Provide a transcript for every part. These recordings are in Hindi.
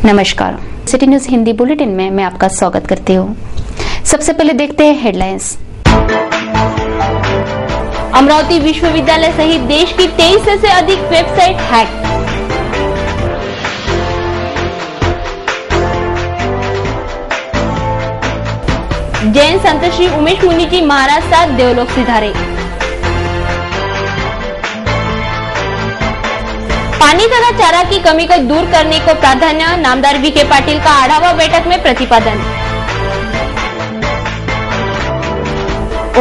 नमस्कार, सिटी न्यूज हिंदी बुलेटिन में मैं आपका स्वागत करती हूँ। सबसे पहले देखते हैं हेडलाइंस। अमरावती विश्वविद्यालय सहित देश की 23 से अधिक वेबसाइट हैक। जैन संत श्री उमेश मुनि जी महाराज 7 देवलोक सिधारे। पानी तथा चारा की कमी को दूर करने को प्राधान्य, नामदार वी.के. पाटिल का आढावा बैठक में प्रतिपादन।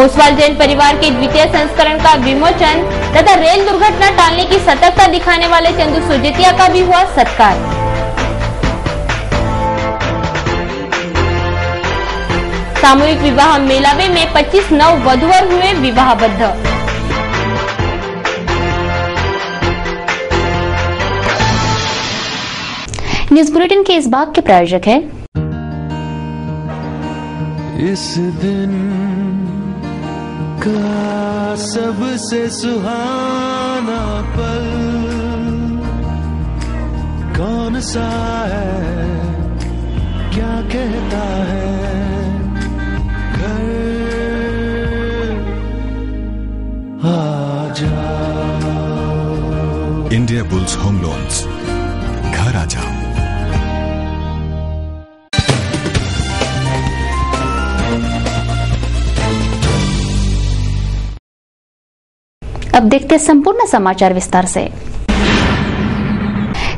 ओसवाल जैन परिवार के द्वितीय संस्करण का विमोचन तथा रेल दुर्घटना टालने की सतर्कता दिखाने वाले चंदू सुजेतिया का भी हुआ सत्कार। सामूहिक विवाह मेलावे में 25 नव वधूवर हुए विवाहबद्ध। न्यूज बुलेटिन के इस भाग के प्रायोजक है इस दिन का सबसे सुहाना पल कौन सा है, क्या कहता है घर आ जाओ। इंडिया बुल्स होम लोन्स, घर आ जाओ। अब देखते हैं संपूर्ण समाचार विस्तार से।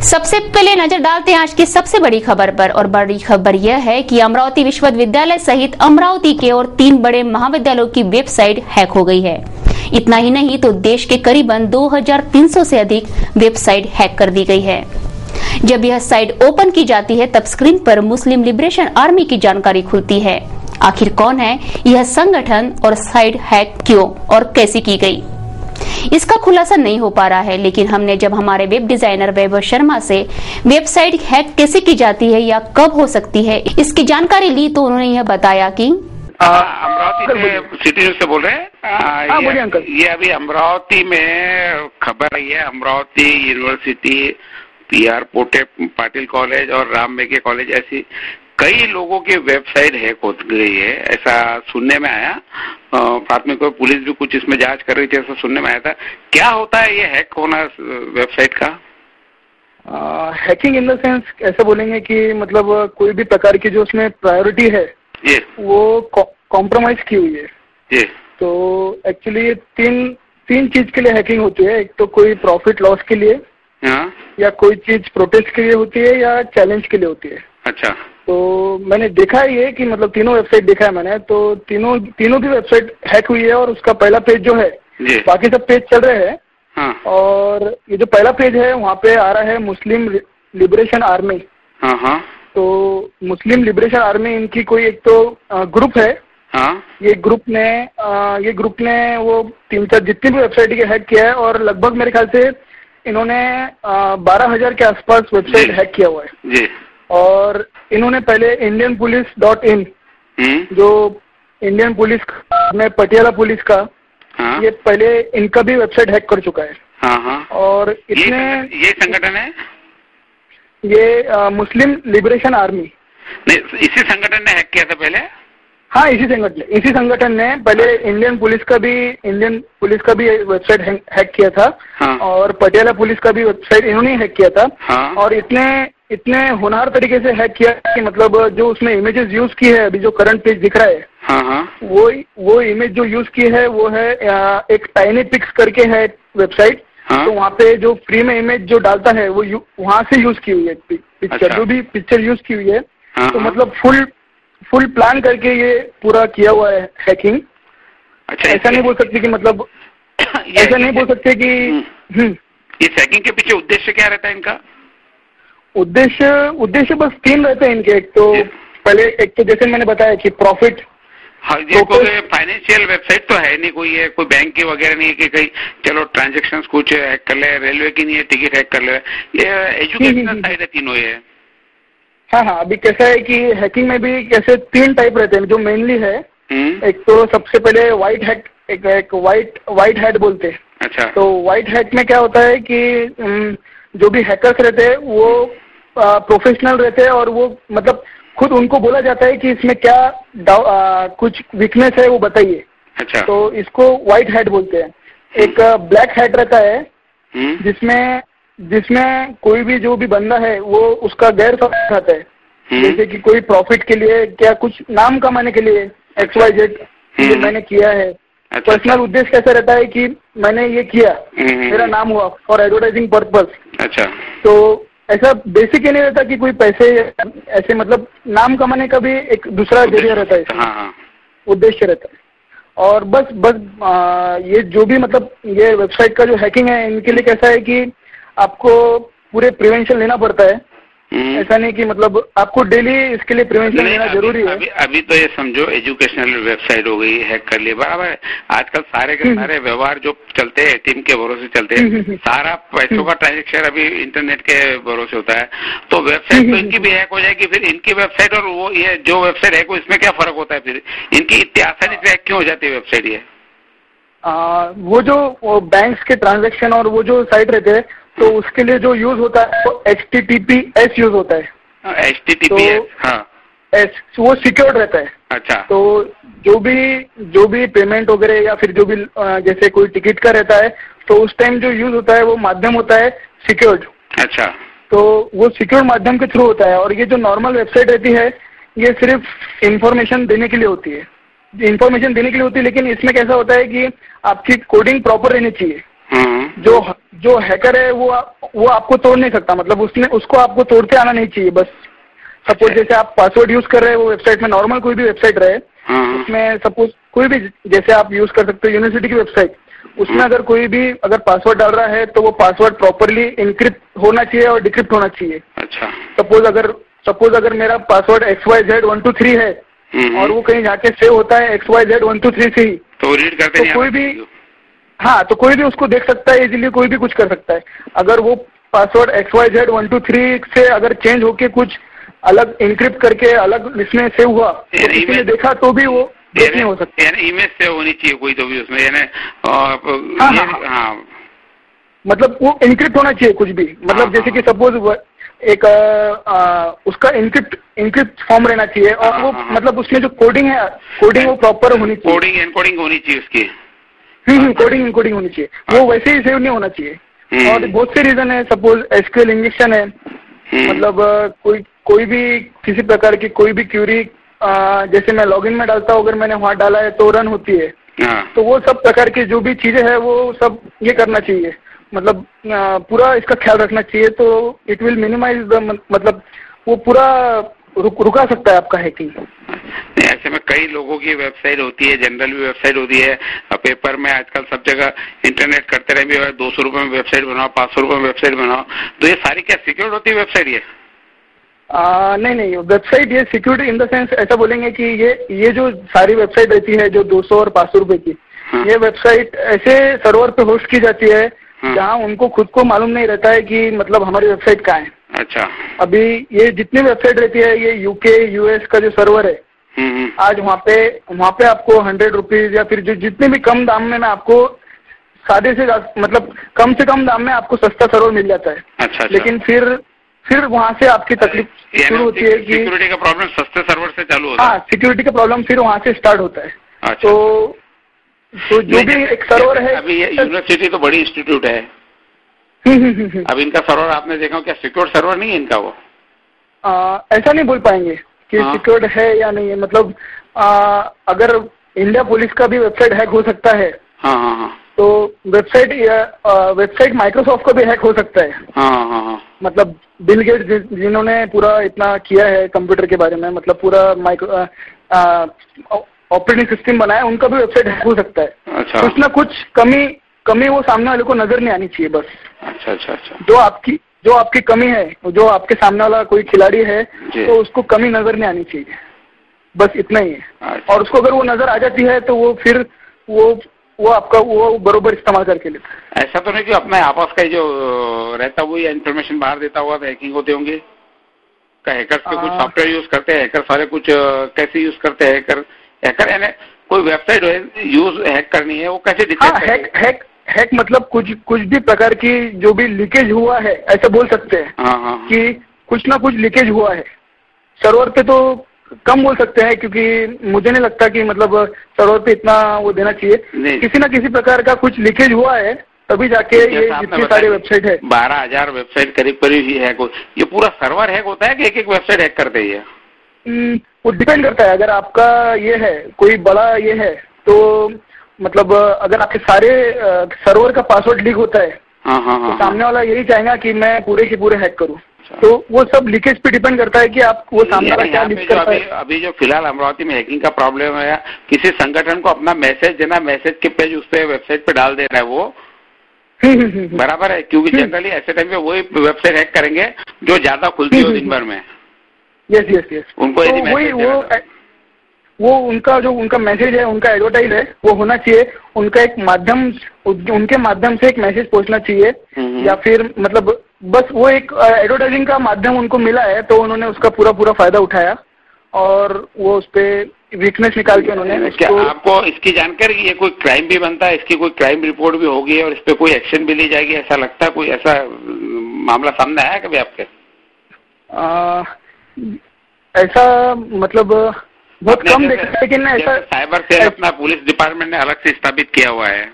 सबसे पहले नजर डालते हैं आज की सबसे बड़ी खबर पर, और बड़ी खबर यह है कि अमरावती विश्वविद्यालय सहित अमरावती के और 3 बड़े महाविद्यालयों की वेबसाइट हैक हो गई है। इतना ही नहीं तो देश के करीबन 2300 से अधिक वेबसाइट हैक कर दी गई है। जब यह साइट ओपन की जाती है तब स्क्रीन पर मुस्लिम लिबरेशन आर्मी की जानकारी खुलती है। आखिर कौन है यह संगठन और साइट हैक क्यों और कैसे की गई, इसका खुलासा नहीं हो पा रहा है। लेकिन हमने जब हमारे वेब डिजाइनर वैभव शर्मा से वेबसाइट हैक कैसे की जाती है या कब हो सकती है इसकी जानकारी ली तो उन्होंने यह बताया कि अमरावती से सिटी न्यूज से बोल रहे हैं। ये अभी अमरावती में खबर आई है। Amravati university, P R. Pote Patil college और राम मेघे कॉलेज, ऐसी कई लोगों की वेबसाइट हैक हो गई है, ऐसा सुनने में आया। प्राथमिक पुलिस भी कुछ इसमें जांच कर रही थी, ऐसा सुनने में आया था। क्या होता है ये हैक होना वेबसाइट का? हैकिंग इन द सेंस ऐसा बोलेंगे कि मतलब कोई भी प्रकार की जो उसमें प्रायोरिटी है वो कॉम्प्रोमाइज की हुई है। तो एक्चुअली ये तीन चीज के लिए हैकिंग होती है। एक तो कोई प्रॉफिट लॉस के लिए, या कोई चीज प्रोटेस्ट के लिए होती है, या चैलेंज के लिए होती है। अच्छा। तो मैंने देखा ये कि मतलब तीनों वेबसाइट देखा है मैंने, तो तीनों की वेबसाइट हैक हुई है। और उसका पहला पेज जो है, बाकी सब पेज चल रहे हैं। हाँ। और ये जो पहला पेज है वहाँ पे आ रहा है मुस्लिम लिबरेशन आर्मी। हाँ। तो मुस्लिम लिबरेशन आर्मी इनकी कोई एक तो ग्रुप है। हाँ। ये ग्रुप ने वो 3-4 जितनी भी वेबसाइट के हैक किया है, और लगभग मेरे ख्याल से इन्होंने 12,000 के आसपास वेबसाइट हैक किया हुआ है जी। और इन्होंने पहले इंडियन पुलिस.in, जो इंडियन पुलिस में पटियाला पुलिस का, ये पहले इनका भी वेबसाइट हैक कर चुका है। हाँ। और इसने ये संगठन है, ये मुस्लिम लिबरेशन आर्मी। नहीं, इसी संगठन ने हैक किया था पहले? हाँ, इसी संगठन ने पहले इंडियन पुलिस का भी वेबसाइट हैक किया था। हाँ। और पटियाला पुलिस का भी वेबसाइट इन्होंने हैक किया था। हाँ। और इतने होनहार तरीके से हैक किया कि मतलब जो उसमें इमेजेस यूज की है, अभी जो करंट पेज दिख रहा है, हाँ। वो इमेज जो यूज की है वो है एक टाइनी पिक्स करके है वेबसाइट। हाँ। तो वहाँ पे जो फ्री में इमेज जो डालता है वो वहाँ से यूज की हुई है पिक्चर। अच्छा। जो भी पिक्चर यूज की हुई है। हाँ। तो मतलब फुल प्लान करके ये पूरा किया हुआ है हैकिंग। अच्छा। ऐसा नहीं बोल सकते कि मतलब ऐसा नहीं बोल सकते कि इस हैकिंग के पीछे उद्देश्य क्या रहता है इनका? उद्देश्य बस 3 रहते हैं इनके। एक तो जैसे मैंने बताया कि प्रॉफिट। हाँ, ये कोई फाइनेंशियल वेबसाइट तो है नहीं, कोई है, कोई बैंक की वगैरह नहीं है कि कहीं चलो ट्रांजेक्शंस कुछ हैक कर ले, रेलवे की नहीं है, टिकट हैक कर ले। ये एजुकेशनल साइड है तीनों ये। हाँ। अभी कैसा है कि हैकिंग में भी कैसे 3 टाइप रहते हैं जो मेनली है। एक तो सबसे पहले व्हाइट हैक, एक व्हाइट हैट बोलते हैं। अच्छा। तो व्हाइट हैट में क्या होता है कि जो भी हैकर्स रहते हैं वो प्रोफेशनल रहते हैं और वो मतलब खुद उनको बोला जाता है कि इसमें क्या कुछ वीकनेस है वो बताइए। अच्छा। तो इसको व्हाइट हैट बोलते हैं। एक ब्लैक हैट रहता है जिसमें कोई भी जो भी बंदा है वो उसका गैर फायदा उठाता है, जैसे कि कोई प्रॉफिट के लिए क्या कुछ नाम कमाने के लिए XYZ ये मैंने किया है। अच्छा। पर्सनल उद्देश्य कैसा रहता है कि मैंने ये किया, मेरा नाम हुआ फॉर एडवर्टाइजिंग पर्पस। अच्छा। तो ऐसा बेसिक ही नहीं रहता कि कोई पैसे ऐसे मतलब नाम कमाने का भी एक दूसरा जरिया रहता है, हाँ। उद्देश्य रहता है। और बस ये जो भी मतलब ये वेबसाइट का जो हैकिंग है इनके लिए कैसा है कि आपको पूरे प्रिवेंशन लेना पड़ता है। ऐसा नहीं कि मतलब आपको डेली इसके लिए प्रिवेंशन लेना जरूरी है। अभी तो ये समझो एजुकेशनल वेबसाइट हो गई, हैक कर लिया बराबर है। आजकल सारे के सारे व्यवहार जो चलते हैं टीम के भरोसे चलते हैं, सारा पैसों का ट्रांजेक्शन अभी इंटरनेट के भरोसे होता है। तो वेबसाइट तो इनकी भी हैक हो जाएगी, फिर इनकी वेबसाइट और वो ये जो वेबसाइट हैक हो इसमें क्या फर्क होता है? फिर इनकी इतनी आसानी से हैक क्यों हो जाती है वेबसाइट? ये वो जो बैंक्स के ट्रांजेक्शन और वो जो साइट रहते हैं तो उसके लिए जो यूज होता है वो HTTPS यूज होता है। HTTPS, हाँ। वो सिक्योर्ड रहता है। अच्छा। तो जो भी पेमेंट वगैरह या फिर जो भी जैसे कोई टिकट का रहता है तो उस टाइम जो यूज होता है वो माध्यम होता है सिक्योर्ड। अच्छा। तो वो सिक्योर्ड माध्यम के थ्रू होता है। और ये जो नॉर्मल वेबसाइट रहती है ये सिर्फ इंफॉर्मेशन देने के लिए होती है, लेकिन इसमें कैसा होता है कि आपकी कोडिंग प्रॉपर रहनी चाहिए। जो हैकर है वो आपको तोड़ नहीं सकता, मतलब उसको आपको तोड़ते आना नहीं चाहिए। बस सपोज जैसे आप पासवर्ड यूज कर रहे हैं वो वेबसाइट में, नॉर्मल कोई भी वेबसाइट रहे उसमें सपोज कोई भी जैसे आप यूज कर सकते हो यूनिवर्सिटी की वेबसाइट, उसमें अगर कोई भी अगर पासवर्ड डाल रहा है तो वो पासवर्ड प्रॉपरली इनक्रिप्ट होना चाहिए और डिक्रिप्ट होना चाहिए। अच्छा। सपोज अगर मेरा पासवर्ड XYZ123 है और वो कहीं जाके सेव होता है XYZ123 से ही, तो रीड करते तो कोई भी तो कोई भी उसको देख सकता है, इजीली कोई भी कुछ कर सकता है। अगर वो पासवर्ड XYZ123 से अगर चेंज होके कुछ अलग इनक्रिप्ट करके अलग इसमें सेव हुआ तो किसी ने देखा तो भी वो देख नहीं हो सकता। यानी इमेज सेव होनी चाहिए कोई तो भी उसमें, यानी हाँ। मतलब वो इनक्रिप्ट होना चाहिए कुछ भी, मतलब जैसे कि सपोज एक उसका इनक्रिप्ट फॉर्म रहना चाहिए और वो मतलब उसमें जो कोडिंग है वो प्रॉपर होनी चाहिए, एनकोडिंग होनी चाहिए उसकी। कोडिंग होनी चाहिए, वो वैसे ही सेव नहीं होना चाहिए। और बहुत से रीजन है, सपोज SQL इंजेक्शन है, मतलब कोई भी किसी प्रकार की कोई भी क्यूरी जैसे मैं लॉगिन में डालता हूँ, अगर मैंने वहां डाला है तो रन होती है। तो वो सब प्रकार की जो भी चीजें है वो सब ये करना चाहिए, मतलब पूरा इसका ख्याल रखना चाहिए। तो इट विल मिनिमाइज द मतलब वो पूरा रुका सकता है आपका हैकिंग। ऐसे में कई लोगों की वेबसाइट होती है, जनरल भी वेबसाइट होती है, पेपर में आजकल सब जगह इंटरनेट करते रहे भी 200 रुपए में वेबसाइट बनाओ, 500 रुपए में वेबसाइट बनाओ, तो ये सारी क्या सिक्योर्ड होती है वेबसाइट? ये नहीं, वेबसाइट ये सिक्योरिटी इन द सेंस ऐसा बोलेंगे कि ये जो सारी वेबसाइट रहती है जो 200 और 500 रुपए की, ये वेबसाइट ऐसे सर्वर पे होस्ट की जाती है जहाँ उनको खुद को मालूम नहीं रहता है कि मतलब हमारी वेबसाइट कहाँ है। अच्छा। अभी ये जितनी वेबसाइट रहती है ये UK US का जो सर्वर है, आज वहाँ पे आपको 100 रुपीज या फिर जो जितने भी कम दाम में आपको सादे से मतलब कम से कम दाम में आपको सस्ता सर्वर मिल जाता है। अच्छा। लेकिन फिर वहाँ से आपकी तकलीफ शुरू होती है कि सिक्योरिटी का प्रॉब्लम सस्ते सर्वर से चालू होता है। हाँ, सिक्योरिटी का प्रॉब्लम फिर वहाँ से स्टार्ट होता है। अच्छा। तो जो भी एक सर्वर है, अभी यूनिवर्सिटी तो बड़ी इंस्टीट्यूट है, अब इनका सर्वर आपने देखा क्या सिक्योर सर्वर नहीं है इनका? वो ऐसा नहीं बोल पाएंगे कि सिक्योर्ड है या नहीं है, मतलब अगर इंडिया पुलिस का भी वेबसाइट हैक हो सकता है। हाँ। तो वेबसाइट माइक्रोसॉफ्ट का भी हैक हो सकता है। हाँ। मतलब बिल गेट्स जिन्होंने पूरा इतना किया है कंप्यूटर के बारे में, मतलब पूरा ऑपरेटिंग सिस्टम बनाया, उनका भी वेबसाइट हैक हो सकता है। अच्छा। कुछ ना कुछ कमी वो सामने वाले को नजर नहीं आनी चाहिए बस। अच्छा। जो आपकी कमी है, जो आपके सामने वाला कोई खिलाड़ी है तो उसको कमी नजर नहीं आनी चाहिए, बस इतना ही है। अच्छा। और उसको अगर वो नजर आ जाती है तो वो फिर वो आपका वो बरोबर इस्तेमाल करके लेता है। ऐसा तो नहीं कि अपने आपस का जो रहता हुआ या इन्फॉर्मेशन बाहर देता हुआ तो हैकिंग होते होंगे? क्या हैकर्स के कुछ सॉफ्टवेयर यूज करते हैं हैकर, सारे कुछ कैसे यूज करते हैं हैकर यानी कोई वेबसाइट यूज हैक करनी है वो कैसे डिटेक्ट? हैक मतलब कुछ भी प्रकार की जो भी लीकेज हुआ है ऐसा बोल सकते हैं। हाँ। कि कुछ ना कुछ लीकेज हुआ है। सर्वर पे तो कम बोल सकते हैं, क्योंकि मुझे नहीं लगता कि मतलब सर्वर पे इतना वो देना चाहिए। किसी ना किसी प्रकार का कुछ लीकेज हुआ है, तभी जाके ये जितनी सारी वेबसाइट है, 12,000 वेबसाइट करीब करीब ही हैक हो। ये पूरा सर्वर हैक होता है कि एक एक वेबसाइट हैक करते ही है? वो डिपेंड करता है। अगर आपका ये है कोई बड़ा ये है तो मतलब अगर आपके सारे सर्वर का पासवर्ड लीक होता है तो सामने वाला यही चाहेगा कि मैं पूरे के पूरे हैक करूं। तो वो सब लीकेज पे डिपेंड करता है कि आप वो सामने वाला क्या लीक करता है। अभी जो फिलहाल अमरावती में हैकिंग का प्रॉब्लम है, किसी संगठन को अपना मैसेज देना, मैसेज के पेज उस पे वेबसाइट पे डाल देना है, वो बराबर है? क्योंकि जनरली ऐसे टाइम पे वही वेबसाइट हैक करेंगे जो ज्यादा खुलती हो दिन भर में। यस यस यस, उनको यदि मैसेज वो उनका मैसेज है, उनका एडवर्टाइज है, वो होना चाहिए। उनका एक माध्यम, उनके माध्यम से एक मैसेज पहुंचना चाहिए, या फिर मतलब बस वो एक एडवर्टाइजिंग का माध्यम उनको मिला है तो उन्होंने उसका पूरा फायदा उठाया और वो उस पे वीकनेस निकाल के उन्होंने क्या आपको इसकी जानकारी कि ये कोई क्राइम भी बनता है, इसकी कोई क्राइम रिपोर्ट भी होगी और इस पे कोई एक्शन भी ली जाएगी, ऐसा लगता है? कोई ऐसा मामला सामने आया कभी आपके? ऐसा मतलब बहुत कम देखा, लेकिन ऐसा साइबर सेल अपना पुलिस डिपार्टमेंट ने अलग से स्थापित किया हुआ है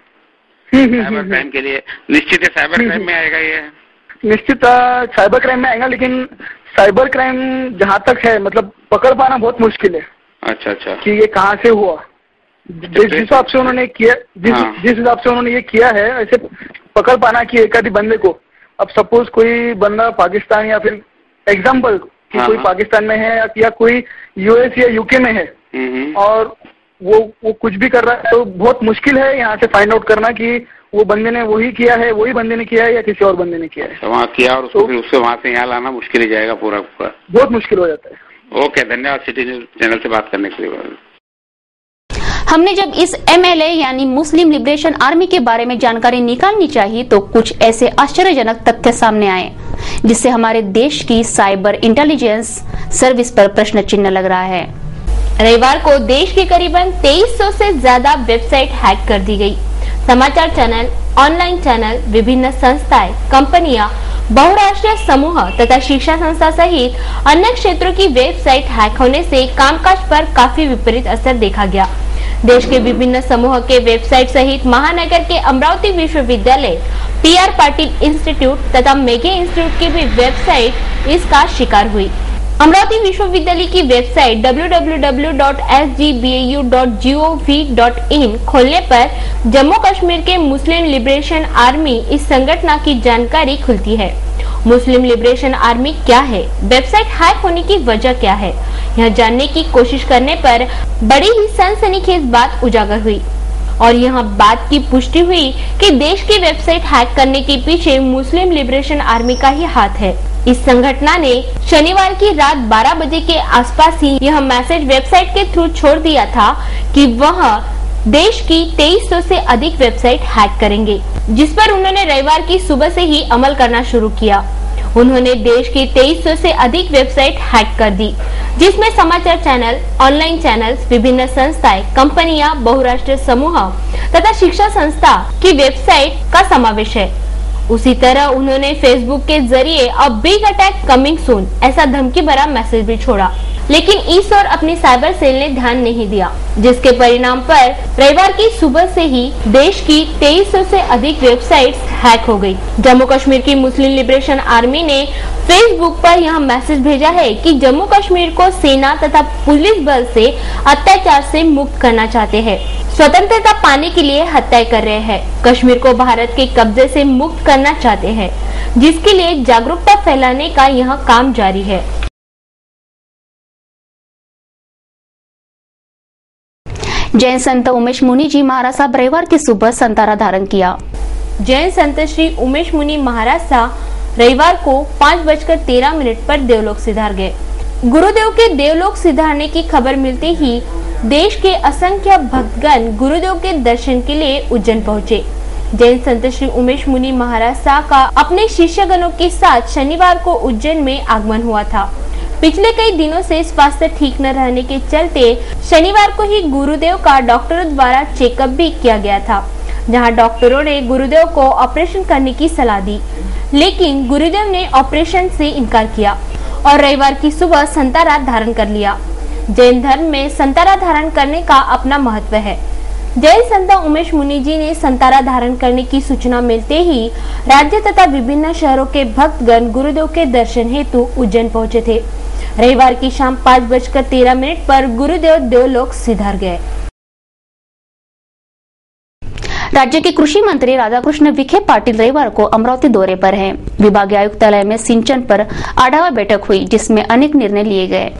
साइबर क्राइम के लिए। निश्चित है साइबर क्राइम में आएगा ये, निश्चित साइबर क्राइम में आएगा, लेकिन साइबर क्राइम जहाँ तक है मतलब पकड़ पाना बहुत मुश्किल है। अच्छा कि ये कहाँ से हुआ, जिस हिसाब से उन्होंने किया, जिस हिसाब से उन्होंने ये किया है, ऐसे पकड़ पाना कि एक आधी बंदे को, अब सपोज कोई बंदा पाकिस्तान या फिर एग्जाम्पल कि कोई पाकिस्तान में है या कोई यूएस या यूके में है और वो कुछ भी कर रहा है, तो बहुत मुश्किल है यहाँ से फाइंड आउट करना कि वो बंदे ने वही किया है, वही बंदे ने किया है या किसी और बंदे ने किया है। वहाँ किया और उसको फिर उससे वहाँ से यहाँ लाना मुश्किल ही जाएगा, पूरा बहुत मुश्किल हो जाता है। ओके, धन्यवाद सिटी न्यूज चैनल से बात करने के लिए। हमने जब इस MLA यानी मुस्लिम लिबरेशन आर्मी के बारे में जानकारी निकालनी चाहिए तो कुछ ऐसे आश्चर्यजनक तथ्य सामने आए जिससे हमारे देश की साइबर इंटेलिजेंस सर्विस पर प्रश्न चिन्ह लग रहा है। रविवार को देश के करीबन 2300 से ज्यादा वेबसाइट हैक कर दी गई। समाचार चैनल, ऑनलाइन चैनल, विभिन्न संस्थाएं, कंपनियां, बहुराष्ट्रीय समूह तथा शिक्षा संस्था सहित अन्य क्षेत्रों की वेबसाइट हैक होने से कामकाज पर काफी विपरीत असर देखा गया। देश के विभिन्न समूह के वेबसाइट सहित महानगर के अमरावती विश्वविद्यालय, PR पाटिल इंस्टीट्यूट तथा मेघे इंस्टीट्यूट की भी वेबसाइट इसका शिकार हुई। अमरावती विश्वविद्यालय की वेबसाइट www.sgbau.gov.in खोलने पर जम्मू कश्मीर के मुस्लिम लिबरेशन आर्मी इस संगठन की जानकारी खुलती है। मुस्लिम लिबरेशन आर्मी क्या है, वेबसाइट हैक होने की वजह क्या है, यह जानने की कोशिश करने पर बड़ी ही सनसनीखेज बात उजागर हुई और यह बात की पुष्टि हुई कि देश की वेबसाइट हैक करने के पीछे मुस्लिम लिबरेशन आर्मी का ही हाथ है। इस संगठन ने शनिवार की रात 12 बजे के आसपास ही यह मैसेज वेबसाइट के थ्रू छोड़ दिया था कि वह देश की 2300 से अधिक वेबसाइट हैक करेंगे, जिस पर उन्होंने रविवार की सुबह से ही अमल करना शुरू किया। उन्होंने देश की 2300 से अधिक वेबसाइट हैक कर दी, जिसमें समाचार चैनल, ऑनलाइन चैनल्स, विभिन्न संस्थाएं, कंपनियां, बहुराष्ट्रीय समूह तथा शिक्षा संस्था की वेबसाइट का समावेश है। उसी तरह उन्होंने फेसबुक के जरिए a big attack coming soon ऐसा धमकी भरा मैसेज भी छोड़ा, लेकिन इस ओर अपनी साइबर सेल ने ध्यान नहीं दिया, जिसके परिणाम पर रविवार की सुबह से ही देश की 2300 से अधिक वेबसाइट्स हैक हो गई। जम्मू कश्मीर की मुस्लिम लिबरेशन आर्मी ने फेसबुक पर यह मैसेज भेजा है कि जम्मू कश्मीर को सेना तथा पुलिस बल से अत्याचार से मुक्त करना चाहते हैं, स्वतंत्रता पाने के लिए हत्याएं कर रहे हैं, कश्मीर को भारत के कब्जे से मुक्त करना चाहते हैं, जिसके लिए जागरूकता फैलाने का यह काम जारी है। जैन संत उमेश मुनि जी महाराज साहब रविवार की सुबह संतारा धारण किया। जैन संत श्री उमेश मुनि महाराज साहब रविवार को 5:13 पर देवलोक सिधार गए। गुरुदेव के देवलोक सिधारने की खबर मिलते ही देश के असंख्य भक्तगण गुरुदेव के दर्शन के लिए उज्जैन पहुँचे। जैन संत श्री उमेश मुनि महाराज साहब का अपने शिष्यगणों के साथ शनिवार को उज्जैन में आगमन हुआ था। पिछले कई दिनों से स्वास्थ्य ठीक न रहने के चलते शनिवार को ही गुरुदेव का डॉक्टरों द्वारा चेकअप भी किया गया था, जहां डॉक्टरों ने गुरुदेव को ऑपरेशन करने की सलाह दी, लेकिन गुरुदेव ने ऑपरेशन से इनकार किया। और रविवार की सुबह संतारा धारण कर लिया। जैन धर्म में संतारा धारण करने का अपना महत्व है। जैन संत उमेश मुनि जी ने संतारा धारण करने की सूचना मिलते ही राज्य तथा विभिन्न शहरों के भक्तगण गुरुदेव के दर्शन हेतु उज्जैन पहुंचे थे। रविवार की शाम 5:13 पर गुरुदेव देवलोक सिधार गए। राज्य के कृषि मंत्री राधाकृष्ण विखे पाटिल रविवार को अमरावती दौरे पर हैं। विभागीय आयुक्तालय में सिंचन पर आढावा बैठक हुई, जिसमें अनेक निर्णय लिए गए।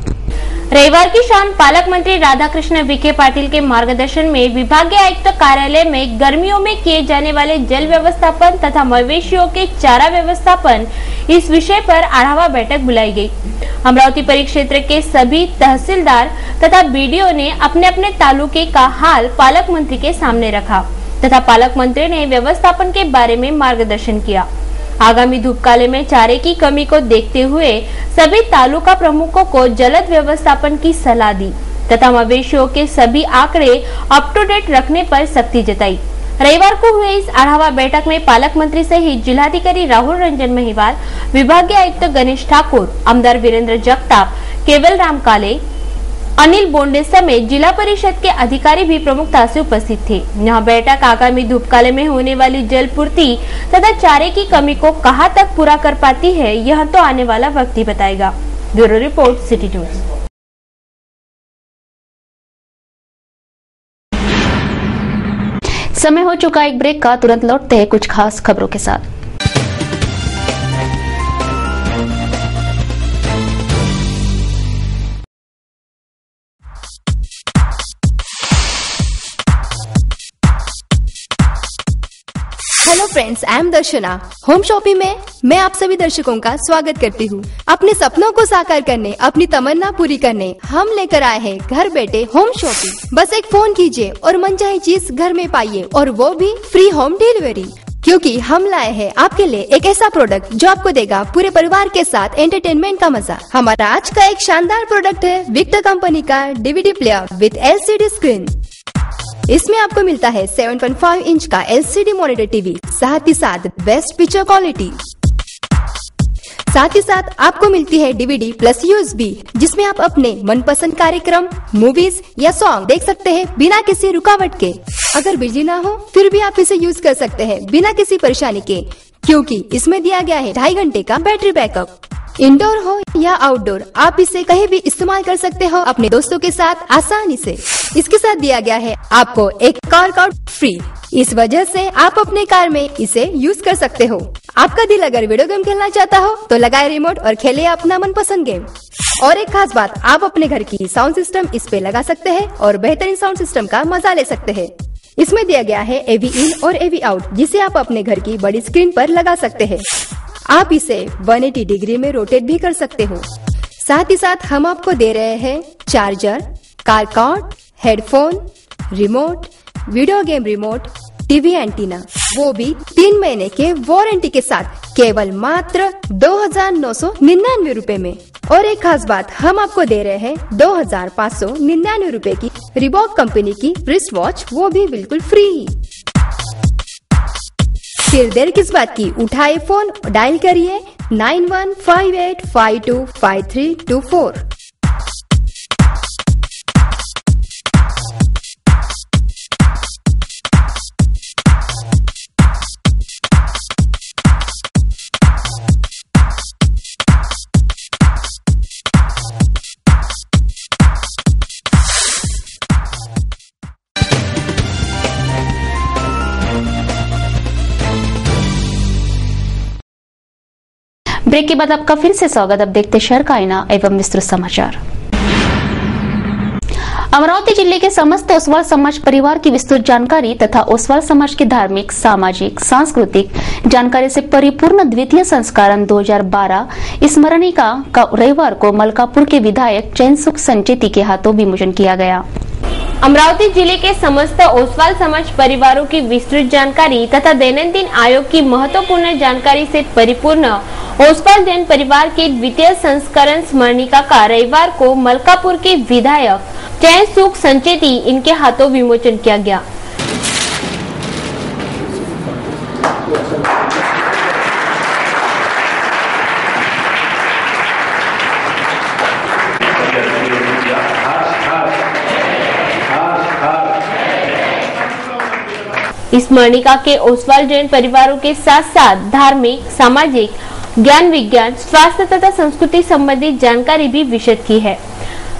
रविवार की शाम पालक मंत्री राधाकृष्ण विखे पाटिल के मार्गदर्शन में विभागीय आयुक्त कार्यालय में गर्मियों में किए जाने वाले जल व्यवस्थापन तथा मवेशियों के चारा व्यवस्थापन इस विषय पर आढावा बैठक बुलाई गई। अमरावती परिक्षेत्र के सभी तहसीलदार तथा बीडीओ ने अपने अपने तालुके का हाल पालक मंत्री के सामने रखा तथा पालक मंत्री ने व्यवस्थापन के बारे में मार्गदर्शन किया। आगामी धूपकाले में चारे की कमी को देखते हुए सभी तालुका प्रमुखों को जलद व्यवस्थापन की सलाह दी तथा मवेशियों के सभी आंकड़े अप टू डेट रखने पर सख्ती जताई। रविवार को हुए इस आढावा बैठक में पालक मंत्री सहित जिलाधिकारी राहुल रंजन महिवाल, विभागीय आयुक्त गणेश ठाकुर, आमदार वीरेंद्र जगताप, केवल राम काले, अनिल बोंडे समेत जिला परिषद के अधिकारी भी प्रमुखता से उपस्थित थे। यह बैठक आगामी धूपकाले में होने वाली जल पूर्ति तथा चारे की कमी को कहां तक पूरा कर पाती है, यह तो आने वाला वक्त ही बताएगा। Bureau report, city news. समय हो चुका एक ब्रेक का, तुरंत लौटते हैं कुछ खास खबरों के साथ। Hello friends, I am Darshana. Home shopping में मैं आप सभी दर्शकों का स्वागत करती हूँ। अपने सपनों को साकार करने, अपनी तमन्ना पूरी करने हम लेकर आए हैं घर बैठे होम शॉपिंग। बस एक फोन कीजिए और मनचाही चीज घर में पाइए, और वो भी फ्री होम डिलीवरी। क्योंकि हम लाए हैं आपके लिए एक ऐसा प्रोडक्ट जो आपको देगा पूरे परिवार के साथ एंटरटेनमेंट का मजा। हमारा आज का एक शानदार प्रोडक्ट है विक्टर कंपनी का DVD player with LCD screen. इसमें आपको मिलता है 7.5 इंच का एलसीडी मॉनिटर टीवी, साथ ही साथ बेस्ट पिक्चर क्वालिटी। साथ ही साथ आपको मिलती है डीवीडी प्लस यूएसबी, जिसमें आप अपने मनपसंद कार्यक्रम, मूवीज या सॉन्ग देख सकते हैं बिना किसी रुकावट के। अगर बिजली ना हो फिर भी आप इसे यूज कर सकते हैं बिना किसी परेशानी के, क्योंकि इसमें दिया गया है 2.5 घंटे का बैटरी बैकअप। इंडोर हो या आउटडोर, आप इसे कहीं भी इस्तेमाल कर सकते हो अपने दोस्तों के साथ आसानी से। इसके साथ दिया गया है आपको एक कार कार्ड फ्री। इस वजह से आप अपने कार में इसे यूज कर सकते हो। आपका दिल अगर वीडियो गेम खेलना चाहता हो तो लगाए रिमोट और खेले अपना मनपसंद गेम। और एक खास बात, आप अपने घर की साउंड सिस्टम इस पे लगा सकते हैं और बेहतरीन साउंड सिस्टम का मजा ले सकते हैं। इसमें दिया गया है AV इन और AV आउट, जिसे आप अपने घर की बड़ी स्क्रीन पर लगा सकते हैं। आप इसे 180 डिग्री में रोटेट भी कर सकते हो। साथ ही साथ हम आपको दे रहे हैं charger, car cord, headphone, remote, video game remote, TV antenna, वो भी 3 महीने के वारंटी के साथ केवल मात्र 2,999 रूपए में। और एक खास बात, हम आपको दे रहे हैं 2,599 रूपए की रिबॉक कंपनी की रिस्ट वॉच, वो भी बिल्कुल फ्री। फिर देर किस बात की, उठाए फोन, डायल करिए 9158525324। ब्रेक के बाद आपका फिर से स्वागत। अब देखते शहर का आईना एवं विस्तृत समाचार। अमरावती जिले के समस्त ओसवाल समाज परिवार की विस्तृत जानकारी तथा ओसवाल समाज की धार्मिक, सामाजिक, सांस्कृतिक जानकारी से परिपूर्ण द्वितीय संस्करण 2012 स्मरणिका का रविवार को मलकापुर के विधायक चैन सुख संचेती के हाथों विमोचन किया गया। अमरावती जिले के समस्त ओसवाल समाज परिवारों की विस्तृत जानकारी तथा दैनंदिन आयोग की महत्वपूर्ण जानकारी से परिपूर्ण ओसवाल जैन परिवार के द्वितीय संस्करण स्मरणिका का रविवार को मलकापुर के विधायक चैन सुख संचेती इनके हाथों विमोचन किया गया। स्मरणिका के ओसवाल जैन परिवारों के साथ साथ धार्मिक, सामाजिक, ज्ञान विज्ञान, स्वास्थ्य तथा संस्कृति संबंधित जानकारी भी विशद की है।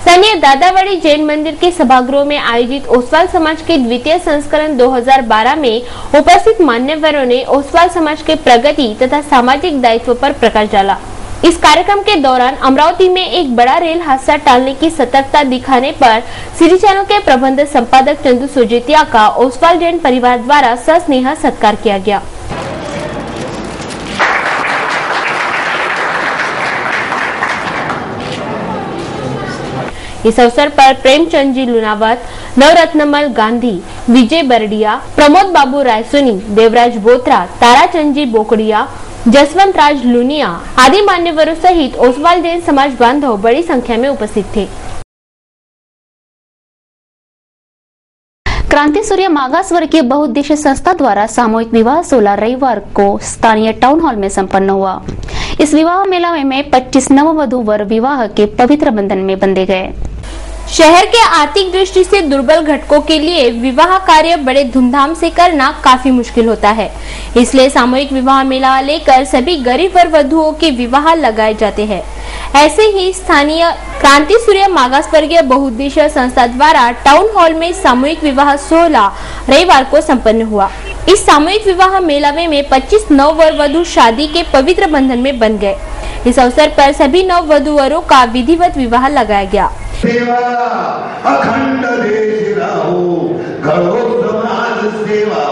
स्थानीय दादावाड़ी जैन मंदिर के सभागृह में आयोजित ओसवाल समाज के द्वितीय संस्करण 2012 में उपस्थित मान्यवरों ने ओसवाल समाज के प्रगति तथा सामाजिक दायित्व पर प्रकाश डाला। इस कार्यक्रम के दौरान अमरावती में एक बड़ा रेल हादसा टालने की सतर्कता दिखाने पर सिटी चैनल के प्रबंध संपादक चंदू सोजेतिया का ओसवाल जैन परिवार द्वारा सस्नेह सत्कार किया गया। इस अवसर पर प्रेमचंद जी लुनावत, नवरत्नमल गांधी, विजय बरडिया, प्रमोद बाबू रायसोनी, देवराज बोत्रा, ताराचंद जी बोकड़िया, जसवंत राज लुनिया आदि मान्यवरों सहित ओसवाल जैन समाज बांधव बड़ी संख्या में उपस्थित थे। क्रांति सूर्य मागासवर्गीय बहुउद्देशीय संस्था द्वारा सामूहिक विवाह 16 रविवार को स्थानीय टाउन हॉल में संपन्न हुआ। इस विवाह मेला में 25 नववधू वर विवाह के पवित्र बंधन में बंधे गए। शहर के आर्थिक दृष्टि से दुर्बल घटकों के लिए विवाह कार्य बड़े धूमधाम से करना काफी मुश्किल होता है, इसलिए सामूहिक विवाह मेला लेकर सभी गरीब वर वधुओं के विवाह लगाए जाते हैं। ऐसे ही स्थानीय क्रांति सूर्य मागासवर्गीय बहुउद्देशीय संस्था द्वारा टाउन हॉल में सामूहिक विवाह 16 रविवार को संपन्न हुआ। इस सामूहिक विवाह मेलावे में 25 नव वर वधु शादी के पवित्र बंधन में बन गए। इस अवसर पर सभी नव वधुवरों का विधिवत विवाह लगाया गया। सेवा अखंड देश राहो, करो समाज सेवा,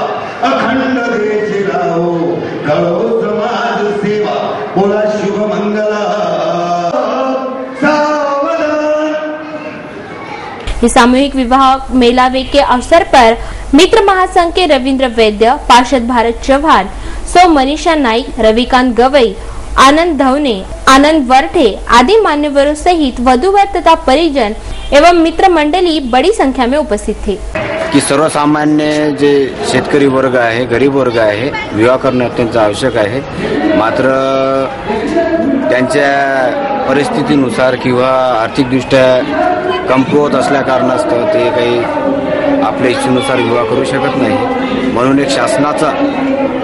अखंड देश राहो, करो समाज सेवा, बोला शुभ मंगला। इस सामूहिक विवाह मेलावे के अवसर पर मित्र महासंघ के रविंद्र वैद्य, पार्षद भारत चौहान, सौ मनीषा नाइक, रविकांत गवई, आनंद धवने, आनंद वरठे आदि मान्यवरों सहित वधूवर तथा परिजन एवं मित्र मंडली बड़ी संख्या में उपस्थित थे। की सर्वसामान्य जे शेतकरी वर्ग आहे, गरीब वर्ग आहे, विवाह करणे अत्यंत आवश्यक आहे। मात्र त्यांच्या परिस्थितीनुसार किंवा आर्थिकदृष्ट्या कमकुवत असल्या कारणास्तव ते काही आपल्या इच्छेनुसार विवाह करू शकत नाही। म्हणून एक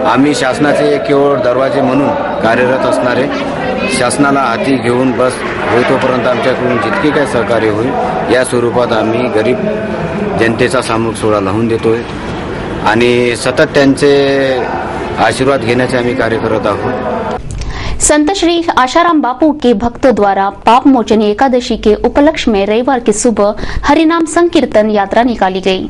आम्ही शासनाचे केवळ दरवाजे म्हणून कार्यरत असणारे, शासनाला हाती घेऊन बस होई तोपर्यंत आमच्याकडून जितके काही सहकार्य होईल या स्वरूपात आम्ही गरीब जनतेचा सामूहिक सोहळा लावून देतोय आणि सतत त्यांचे आशीर्वाद घेण्याचे आम्ही कार्य करत आहोत। संत श्री आशाराम बापू के भक्तों द्वारा पाप मोचनी एकादशी के उपलक्ष्य में रविवार की सुबह हरिनाम संकीर्तन यात्रा निकाली गई।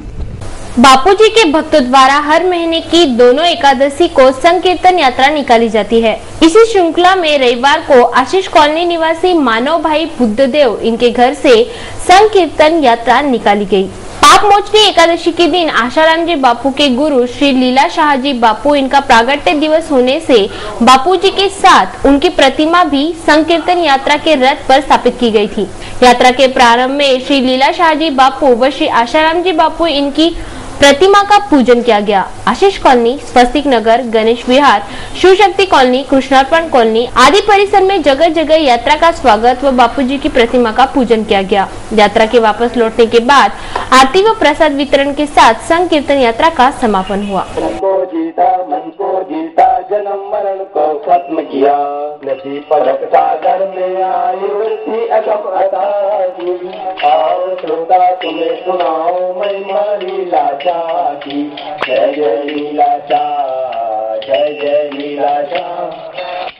बापूजी के भक्तों द्वारा हर महीने की दोनों एकादशी को संकीर्तन यात्रा निकाली जाती है। इसी श्रृंखला में रविवार को आशीष कॉलोनी निवासी मानव भाई बुद्धदेव इनके घर से संकीर्तन यात्रा निकाली गई। पाप मोचनी एकादशी के दिन आशाराम जी बापू के गुरु श्री लीला शाह जी बापू इनका प्रागट्य दिवस होने से बापूजी के साथ उनकी प्रतिमा भी संकीर्तन यात्रा के रथ पर स्थापित की गई थी। यात्रा के प्रारंभ में श्री लीला शाह जी बापू व श्री आशाराम जी बापू इनकी प्रतिमा का पूजन किया गया। आशीष कॉलोनी, स्वस्तिक नगर, गणेश विहार, शिव शक्ति कॉलोनी, कृष्णार्पण कॉलोनी आदि परिसर में जगह जगह यात्रा का स्वागत व बापूजी की प्रतिमा का पूजन किया गया। यात्रा के वापस लौटने के बाद आरती व प्रसाद वितरण के साथ संकीर्तन यात्रा का समापन हुआ। जन्म मरण को खत्म किया, नदी पलक सागर में आई अगम अतारी, आओ श्रोता तुम्हें सुनाओ महिमा लीला शाह की। जय जय लीला शाह, जय जय लीला शाह,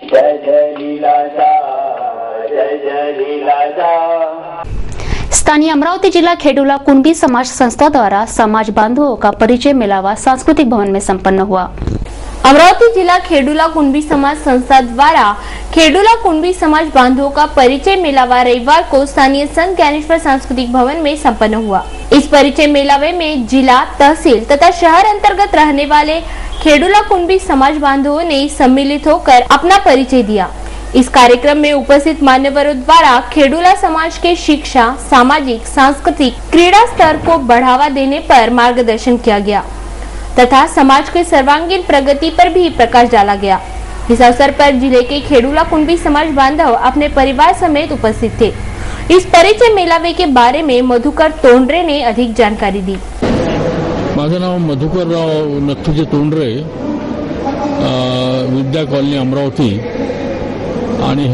जय जय लीला शाह, जय जय लीला शाह। स्थानीय अमरावती जिला खेडूला कुणबी समाज संस्था द्वारा समाज बांधवों का परिचय मेलावा सांस्कृतिक भवन में संपन्न हुआ। अमरावती जिला खेडूला कुणबी समाज संस्था द्वारा खेडूला कुणबी समाज बांधवों का परिचय मेलावा रविवार को स्थानीय संत ज्ञानेश्वर सांस्कृतिक भवन में संपन्न हुआ। इस परिचय मेलावे में जिला, तहसील तथा शहर अंतर्गत रहने वाले खेडूला कुणबी समाज बांधवों ने सम्मिलित होकर अपना परिचय दिया। इस कार्यक्रम में उपस्थित मान्यवरों द्वारा खेडूला समाज के शिक्षा, सामाजिक, सांस्कृतिक, क्रीड़ा स्तर को बढ़ावा देने पर मार्गदर्शन किया गया तथा समाज के सर्वांगीण प्रगति पर भी प्रकाश डाला गया। इस अवसर पर जिले के खेडूला कुणबी समाज बांधव अपने परिवार समेत उपस्थित थे। इस परिचय मेलावे के बारे में मधुकर तोंडरे ने अधिक जानकारी दी। माझं नाव मधुकरराव नथुजी तोंडरे, विद्या कॉलनी अमरावती. आणि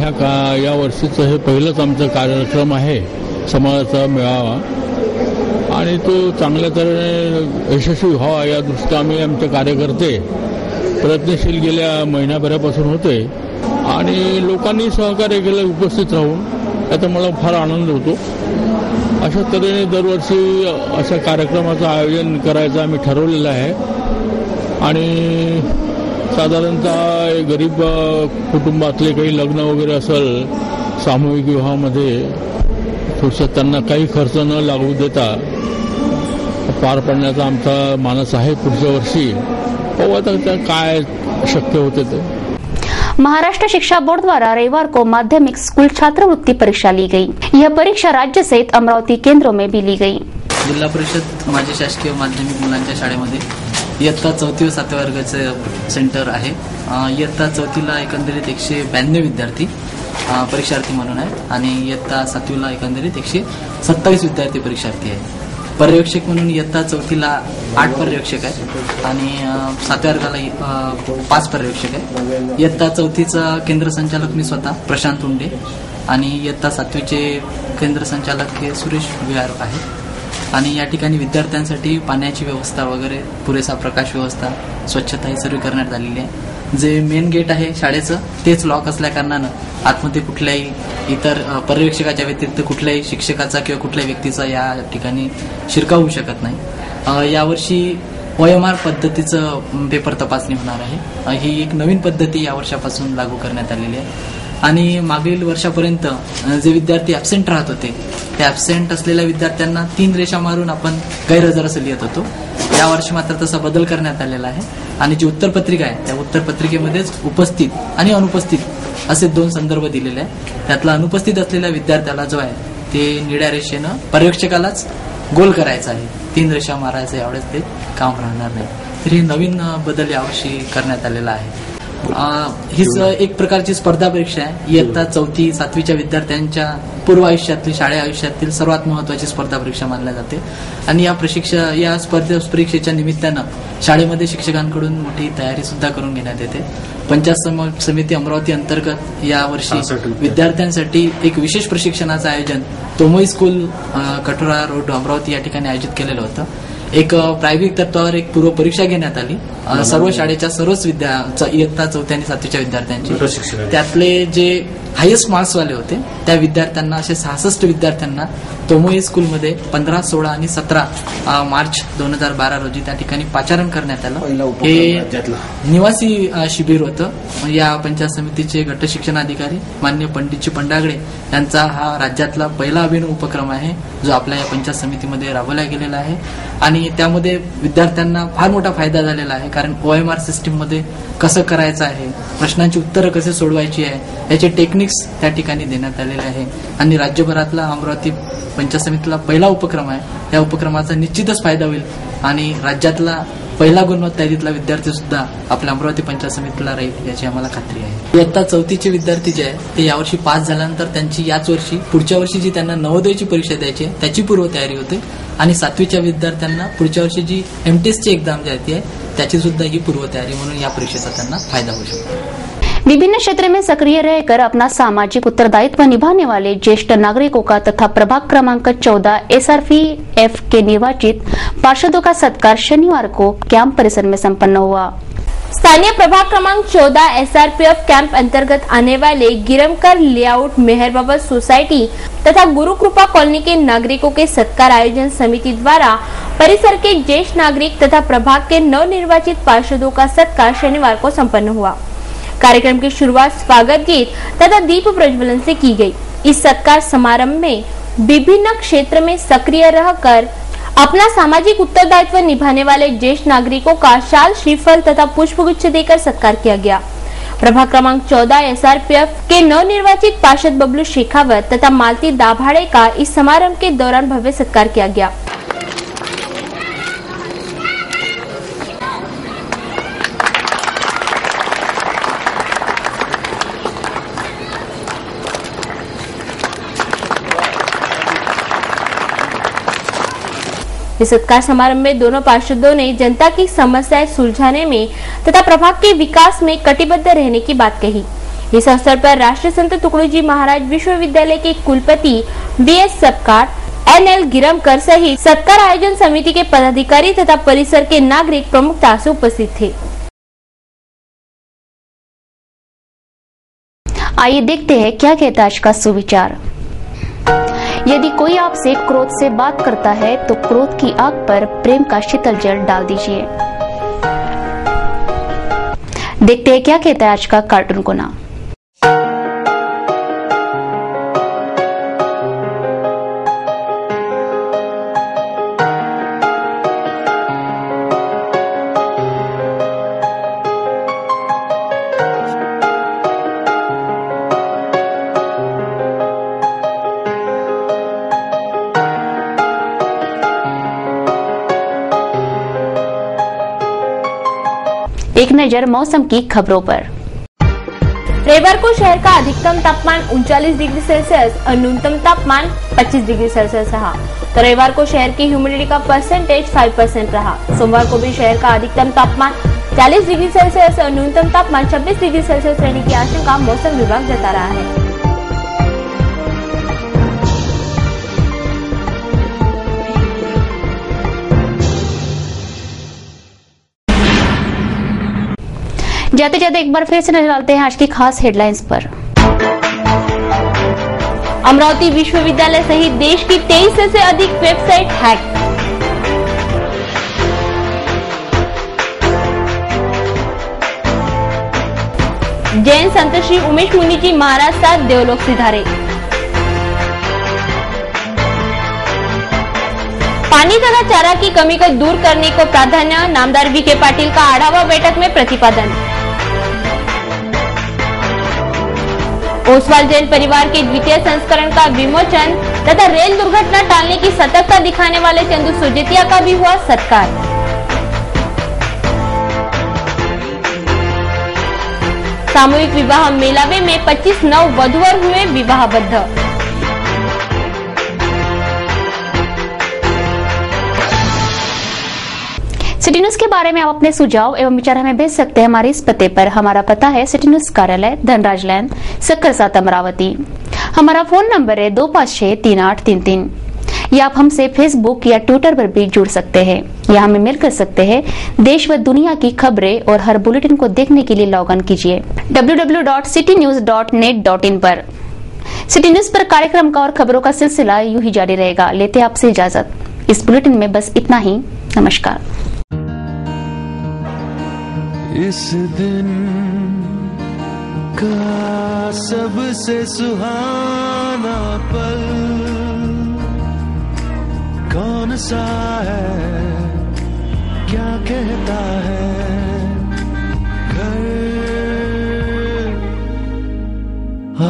या वर्षीचं हे पहिलंच आमचं कार्यक्रम आहे समाजाचा मेळावा, आणि तो चांगल्या तऱ्हेने यशस्वी व्हावा या दृष्टीने आम्ही आमचे कार्यकर्ते प्रयत्नशील गेल्या महिन्याभरापासून होते आणि लोकांनी सहकार्य केलं उपस्थित राहून. याचा मला फार आनंद होतो. अशा तऱ्हेने दरवर्षी अशा कार्यक्रमाचं आयोजन करायचं आम्ही ठरवलेलं आहे. आणि साधारणतः गरीब कुटुंबातले काही लग्न वगैरे असेल सामूहिक विवाहामध्ये थोडंसं त्यांना काही खर्च न लागू देता पार पाडण्याचा आमचा मानस आहे. पुढच्या वर्षी पाहू आता काय शक्य होते ते. महाराष्ट्र शिक्षा बोर्ड द्वारा रविवार को माध्यमिक स्कूल छात्रवृत्ति परीक्षा ली गई. यह परीक्षा राज्य सहित अमरावती केंद्रों में भी ली गई. जिल्हा परिषद माझे शासकीय माध्यमिक मुलांच्या शाळेमध्ये इयत्ता 4वी व 7व्या वर्गाचे सेंटर आहे. इयत्ता 4वीला एकंदरीत 192 विद्यार्थी परीक्षार्थी म्हणून आहेत आणि इयत्ता 7वीला एकंदरीत 127 विद्यार्थी परीक्षार्थी आहेत. पर्यवेक्षक म्हणून इयत्ता 4वीला 8 पर्यवेक्षक आहेत आणि 7व्या वर्गाला 5 पर्यवेक्षक आहेत. इयत्ता 4वीचा केंद्र संचालक मी स्वतः प्रशांत उंडे आणि इयत्ता 7वीचे केंद्र संचालक हे सुरेश विहार आहे. आणि या ठिकाणी विद्यार्थ्यांसाठी पाण्याची व्यवस्था वगैरे, पुरेसा प्रकाश व्यवस्था, स्वच्छता ही सर्व करण्यात आलेली आहे. जे मेन गेट आहे शाळेचं तेच लॉक असल्या कारणानं आतमध्ये कुठल्याही इतर पर्यवेक्षकाच्या व्यतिरिक्त कुठल्याही शिक्षकाचा किंवा कुठल्याही व्यक्तीचा या ठिकाणी शिरकाव होऊ शकत नाही. यावर्षी OMR पद्धतीचं पेपर तपासणी होणार आहे. ही एक नवीन पद्धती या वर्षापासून लागू करण्यात आलेली आहे. आणि मागील वर्षापर्यंत जे विद्यार्थी ॲबसेंट राहत होते त्या ॲबसेंट असलेल्या विद्यार्थ्यांना 3 रेषा मारून आपण गैरहजर असं लिहित होतो. यावर्षी मात्र तसा बदल करण्यात आलेला आहे आणि जी उत्तरपत्रिका आहे त्या उत्तरपत्रिकेमध्येच उपस्थित आणि अनुपस्थित असे 2 संदर्भ दिलेले आहेत. त्यातला अनुपस्थित असलेल्या विद्यार्थ्याला जो आहे ते निळ्या रेषेनं पर्यवेक्षकालाच गोल करायचं आहे. 3 रेषा मारायचं यावेळेस ते काम राहणार नाही. तर हे नवीन बदल यावर्षी करण्यात आलेला आहे. हीच एक प्रकारची स्पर्धा परीक्षा आहे. इयत्ता 4वी 7वीच्या विद्यार्थ्यांच्या पूर्व आयुष्यातली, शाळा आयुष्यातील सर्वात महत्वाची स्पर्धा परीक्षा मानली जाते. आणि या परीक्षेच्या निमित्तानं शाळेमध्ये शिक्षकांकडून मोठी तयारी सुद्धा करून घेण्यात येते. पंचायत समिती अमरावती अंतर्गत यावर्षी विद्यार्थ्यांसाठी एक विशेष प्रशिक्षणाचं आयोजन तोमई स्कूल कठोरा रोड अमरावती या ठिकाणी आयोजित केलेलं होतं. एक प्रायोगिक तत्वावर एक पूर्व परीक्षा घेण्यात आली सर्व शाळेच्या सर्वच इयत्ता 4वी आणि 7वीच्या विद्यार्थ्यांची. त्यातले जे हायेस्ट मार्क्सवाले होते त्या विद्यार्थ्यांना, असे 66 विद्यार्थ्यांना तोमोई स्कूलमध्ये 15, 16 आणि 17 मार्च 2012 रोजी त्या ठिकाणी पाचारण करण्यात आलं. हे निवासी शिबिर होतं. या पंचायत समितीचे गट शिक्षणाधिकारी मान्य पंडितजी पंडागडे यांचा हा राज्यातला पहिला अभिनव उपक्रम आहे जो आपल्या या पंचायत समितीमध्ये राबवला गेलेला आहे. आणि त्यामध्ये विद्यार्थ्यांना फार मोठा फायदा झालेला आहे. कारण OMR सिस्टीम मध्ये कसं करायचं आहे, प्रश्नांची उत्तरं कसे सोडवायची आहे याचे टेक्निक्स त्या ठिकाणी देण्यात आलेले आहे. आणि राज्यभरातला अमरावती पंचायत समितीला पहिला उपक्रम आहे. या उपक्रमाचा निश्चितच फायदा होईल आणि राज्यातला पहिला गुणवत्ता यादीतला विद्यार्थी सुद्धा आपल्या अमरावती पंचायत समितीला राहील याची आम्हाला खात्री आहे. इयत्ता 4वीचे विद्यार्थी जे आहे ते यावर्षी पास झाल्यानंतर त्यांची याच वर्षी पुढच्या वर्षी जी त्यांना नवोदयची परीक्षा द्यायची आहे त्याची पूर्वतयारी होते. आणि 7वीच्या विद्यार्थ्यांना पुढच्या वर्षी जी MTESची एक्झाम जी आहे त्याची सुद्धा ही पूर्वतयारी म्हणून या परीक्षेचा त्यांना फायदा होऊ शकतो. विभिन्न क्षेत्र में सक्रिय रहकर अपना सामाजिक उत्तरदायित्व निभाने वाले ज्येष्ठ नागरिकों का तथा प्रभाग क्रमांक 14 SRPF के निर्वाचित पार्षदों का सत्कार शनिवार को कैंप परिसर में संपन्न हुआ. स्थानीय प्रभाग क्रमांक 14 SRPF कैंप अंतर्गत आने वाले गिरमकर लेआउट, मेहर बाबा सोसाइटी तथा गुरु कृपा कॉलोनी के नागरिकों के सत्कार आयोजन समिति द्वारा परिसर के ज्येष्ठ नागरिक तथा प्रभाग के नवनिर्वाचित पार्षदों का सत्कार शनिवार को संपन्न हुआ. कार्यक्रम की शुरुआत स्वागत गीत तथा दीप प्रज्वलन से की गई. इस सत्कार समारंभ में विभिन्न क्षेत्र में सक्रिय रहकर अपना सामाजिक उत्तरदायित्व निभाने वाले ज्येष्ठ नागरिकों का शाल, श्रीफल तथा पुष्पगुच्छ देकर सत्कार किया गया. प्रभाग क्रमांक 14 SRPF के नवनिर्वाचित पार्षद बबलू शेखावत तथा मालती दाभाड़े का इस समारोह के दौरान भव्य सत्कार किया गया. इस सत्कार समारोह में दोनों पार्षदों ने जनता की समस्याएं सुलझाने में तथा प्रभाग के विकास में कटिबद्ध रहने की बात कही। इस अवसर पर राष्ट्रीय संत तुकडोजी महाराज विश्वविद्यालय के कुलपति वीएस सपकाळ, एनएल गिरमकर सहित सत्कार आयोजन समिति के पदाधिकारी तथा परिसर के नागरिक प्रमुखता से उपस्थित थे। आइए देखते हैं क्या कहता है आज का सुविचार। यदि कोई आपसे क्रोध से बात करता है तो क्रोध की आग पर प्रेम का शीतल जल डाल दीजिए। देखते हैं क्या कहता है आज का कार्टून कोना। एक नजर मौसम की खबरों पर। रविवार को शहर का अधिकतम तापमान 39 डिग्री सेल्सियस और न्यूनतम तापमान 25 डिग्री सेल्सियस रहा। तो रविवार को शहर की ह्यूमिडिटी का परसेंटेज 5% रहा। सोमवार को भी शहर का अधिकतम तापमान 40 डिग्री सेल्सियस और न्यूनतम तापमान 26 डिग्री सेल्सियस रहने की आशंका मौसम विभाग जता रहा है। जाते जाते एक बार फिर से नजर डालते हैं आज की खास हेडलाइंस पर। अमरावती विश्वविद्यालय सहित देश की 23 से अधिक वेबसाइट हैक। जैन संत श्री उमेश मुनि जी महाराज साथ देवलोक सिधारे। पानी तथा चारा की कमी को दूर करने को प्राधान्य, नामदार वीके पाटिल का आढावा बैठक में प्रतिपादन। ओसवाल जैन परिवार के द्वितीय संस्करण का विमोचन तथा रेल दुर्घटना टालने की सतर्कता दिखाने वाले चंदू सोजेतिया का भी हुआ सत्कार। सामूहिक विवाह मेलावे में 25 नव वधूवर हुए विवाहबद्ध। सिटी न्यूज के बारे में आप अपने सुझाव एवं विचार हमें भेज सकते हैं हमारे इस पते पर। हमारा पता है सिटी न्यूज कार्यालय, धनराज लैन, सक्कर 7, अमरावती। हमारा फोन नंबर है 25638333। या आप हमसे फेसबुक या ट्विटर पर भी जुड़ सकते हैं या हमें मेल कर सकते हैं। देश व दुनिया की खबरें और हर बुलेटिन को देखने के लिए लॉग इन कीजिए www.citynews.net.in पर। सिटी न्यूज पर कार्यक्रम का और खबरों का सिलसिला यूं ही जारी रहेगा। लेते हैं आपसे इजाजत। इस बुलेटिन में बस इतना ही। नमस्कार। इस दिन का सबसे सुहाना पल कौन सा है, क्या कहता है घर आ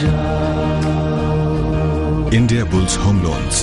जाओ। India bulls home loans